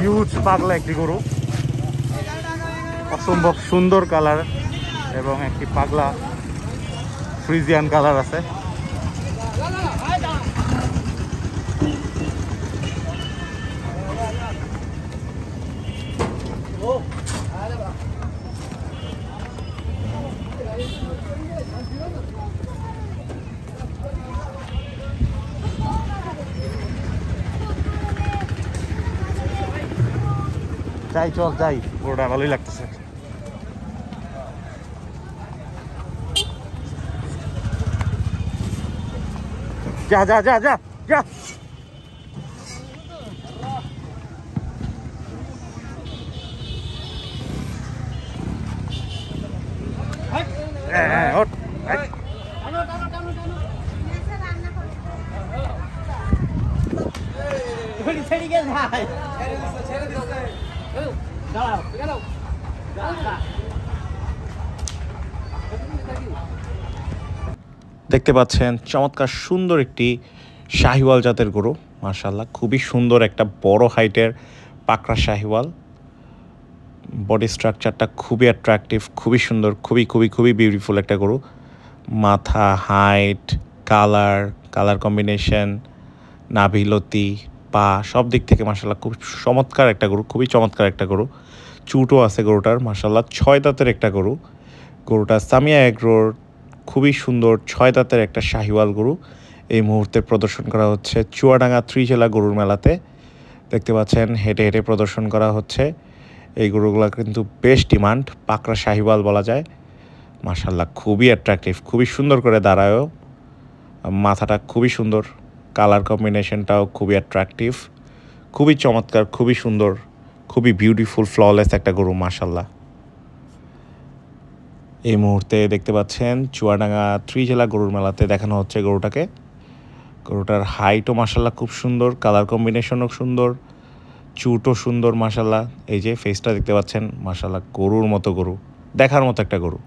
Huge পাগলা একটি গরু, অসম্ভব সুন্দর কালার এবং একটি পাগলা ফ্রিজিয়ান কালার আছে। যাই চল যাই, গরুটা ভালোই লাগতেছে। যা যা যা যা যা। দেখতে পাচ্ছেন চমৎকার সুন্দর একটি শাহিওয়াল জাতের গরু, মাশাআল্লাহ খুবই সুন্দর একটা বড় হাইটের পাকড়া শাহিওয়াল। বডি স্ট্রাকচারটা খুবই অ্যাট্রাকটিভ, খুবই সুন্দর, খুবই খুবই খুবই বিউটিফুল একটা গরু। মাথা, হাইট, কালার কম্বিনেশন, নাভিলতি, পা সব দিক থেকে মাশাআল্লাহ খুব চমৎকার একটা গরু, খুবই চমৎকার একটা গরু। চুটও আছে গরুটার, মাশাআল্লাহ 6 দাঁতের একটা গরু। গরুটা সামিয়া এগ্রোর খুবই সুন্দর 6 দাঁতের একটা শাহিওয়াল গরু এই মুহূর্তে প্রদর্শন করা হচ্ছে চুয়াডাঙ্গা ত্রিজেলা গরুর মেলাতে। দেখতে পাচ্ছেন হেঁটে হেঁটে প্রদর্শন করা হচ্ছে। এই গরুগুলো কিন্তু বেশ ডিমান্ড, পাকড়া শাহিওয়াল বলা যায়। মাশাআল্লাহ খুবই অ্যাট্রাকটিভ, খুবই সুন্দর করে দাঁড়ায়ও, মাথাটা খুবই সুন্দর, কালার কম্বিনেশনটাও খুবই অ্যাট্রাকটিভ, খুবই চমৎকার, খুবই সুন্দর, খুবই বিউটিফুল ফ্ললেস একটা গরু মাশাআল্লাহ। এই মুহূর্তে দেখতে পাচ্ছেন চুয়াডাঙ্গা ত্রিজেলা গরুর মেলাতে দেখানো হচ্ছে গরুটাকে। গরুটার হাইটও মাশাআল্লাহ খুব সুন্দর, কালার কম্বিনেশনও সুন্দর, চুটও সুন্দর মাশাআল্লাহ। এই যে ফেসটা দেখতে পাচ্ছেন মাশাআল্লাহ, গরুর মতো গরু, দেখার মতো একটা গরু।